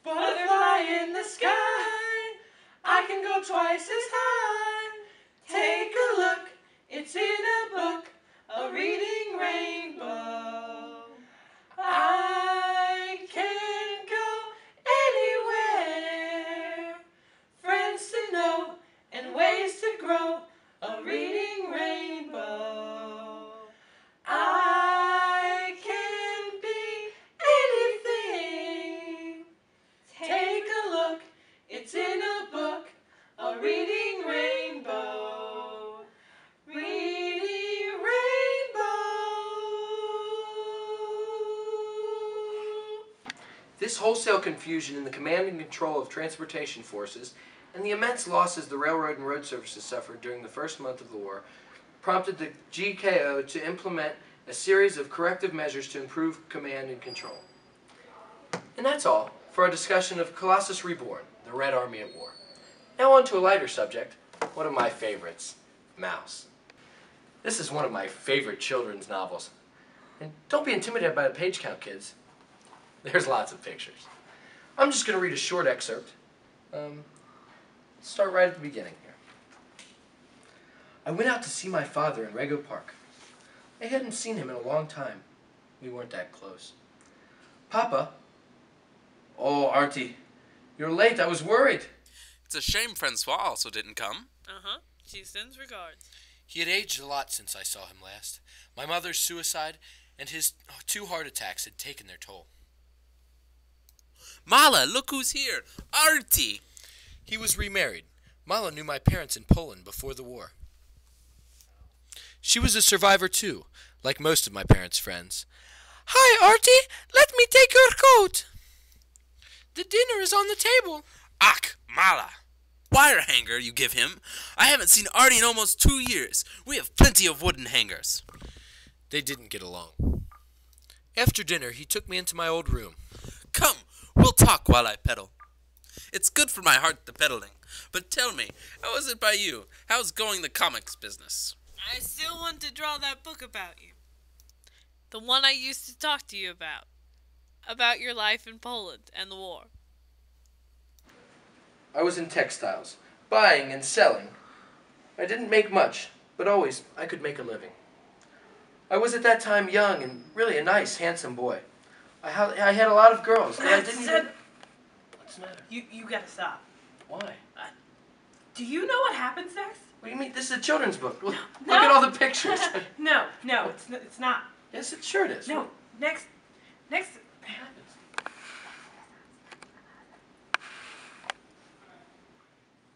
Butterfly in the sky, I can go twice as high. Take a look, it's in a book, a reading rainbow. I can go anywhere, friends to know and ways to grow, a reading rainbow. I can be anything. Take a look, it's in a book, a reading rainbow. Reading rainbow. This wholesale confusion in the command and control of transportation forces and the immense losses the railroad and road services suffered during the first month of the war prompted the GKO to implement a series of corrective measures to improve command and control. And that's all for our discussion of Colossus Reborn, the Red Army at War. Now on to a lighter subject, one of my favorites, Maus. This is one of my favorite children's novels. And don't be intimidated by the page count, kids. There's lots of pictures. I'm just going to read a short excerpt. Start right at the beginning here. I went out to see my father in Rego Park. I hadn't seen him in a long time. We weren't that close. Papa. Oh, Artie, you're late. I was worried. It's a shame Francois also didn't come. Uh-huh. She sends regards. He had aged a lot since I saw him last. My mother's suicide and his 2 heart attacks had taken their toll. Mala, look who's here. Artie! He was remarried. Mala knew my parents in Poland before the war. She was a survivor too, like most of my parents' friends. Hi, Artie! Let me take your coat! The dinner is on the table. Ach, Mala! Wire hanger you give him. I haven't seen Artie in almost 2 years. We have plenty of wooden hangers. They didn't get along. After dinner, he took me into my old room. Come, we'll talk while I pedal. It's good for my heart, the pedaling. But tell me, how is it by you? How's going the comics business? I still want to draw that book about you. The one I used to talk to you about. About your life in Poland and the war. I was in textiles, buying and selling. I didn't make much, but always I could make a living. I was at that time young and really a nice, handsome boy. I had a lot of girls. And I didn't even... What's the matter? You gotta stop. Why? Do you know what happens next? What do you mean? This is a children's book. Look No. at all the pictures. No, it's not. Yes, it sure is. No, next. What happens?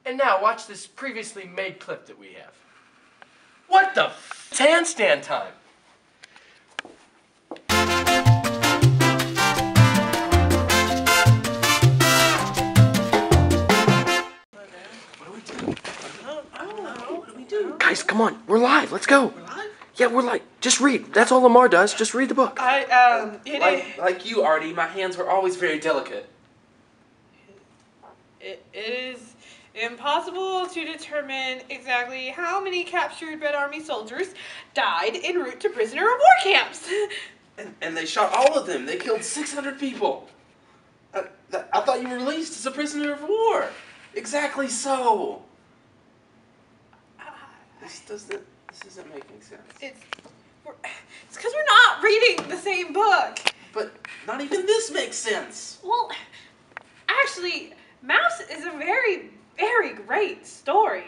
And now watch this previously made clip that we have. What the f? It's handstand time. Guys, come on. We're live. Let's go. We're live? Yeah, we're live. Just read. That's all Lamar does. Just read the book. Like you, Artie, my hands were always very delicate. It is impossible to determine exactly how many captured Red Army soldiers died en route to prisoner of war camps. And they shot all of them. They killed 600 people. I thought you were released as a prisoner of war. Exactly so. This isn't making sense. It's because we're not reading the same book. But not even this makes sense. Well, actually, Maus is a very, very great story.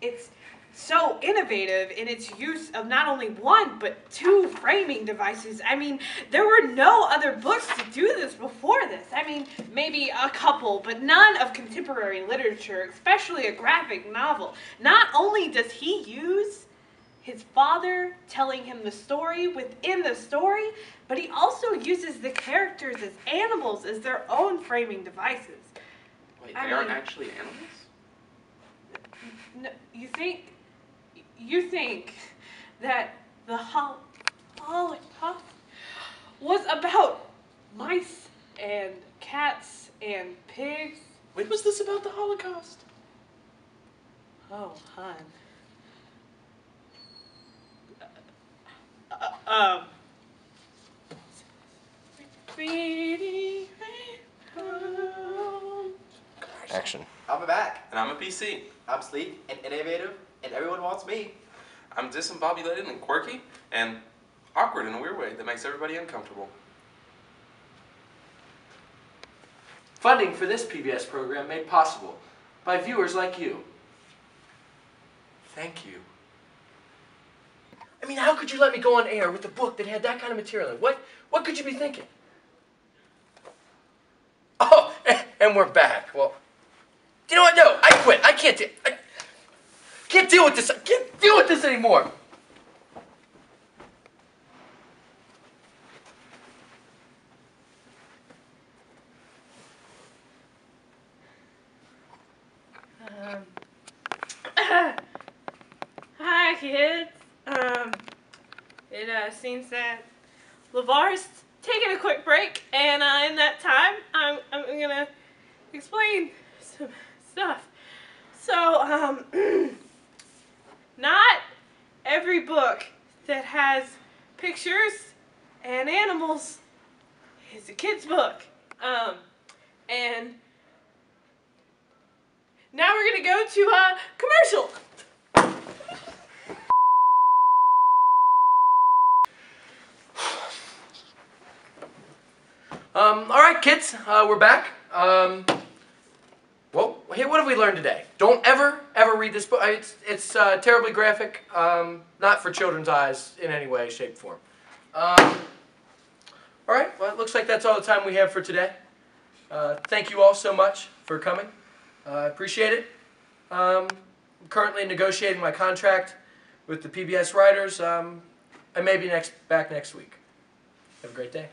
It's so innovative in its use of not only 1, but 2 framing devices. I mean, there were no other books to do this before this. I mean, maybe a couple, but none of contemporary literature, especially a graphic novel. Not only does he use his father telling him the story within the story, but he also uses the characters as animals as their own framing devices. Wait, they aren't actually animals? No, you think that the Holocaust was about mice and cats and pigs? When was this about the Holocaust? Oh, hun. Reading rainbow. Action. I'm a Mac. And I'm a PC. I'm sleek and innovative, and everyone wants me. I'm discombobulated and quirky, and awkward in a weird way that makes everybody uncomfortable. Funding for this PBS program made possible by viewers like you. Thank you. I mean, how could you let me go on air with a book that had that kind of material in it? What could you be thinking? Oh, and we're back. Well, you know what? No, I quit. I can't deal with this. I can't deal with this anymore. Hi, kids. It seems that LeVar's taking a quick break, and in that time, I'm gonna explain some stuff. So, not every book that has pictures and animals is a kid's book. And now we're gonna go to a commercial. All right, kids, we're back. Well, hey, what have we learned today? Don't ever read this book. It's terribly graphic, not for children's eyes in any way, shape, form. All right, well, it looks like that's all the time we have for today. Thank you all so much for coming. I appreciate it. I'm currently negotiating my contract with the PBS writers. I may be back next week. Have a great day.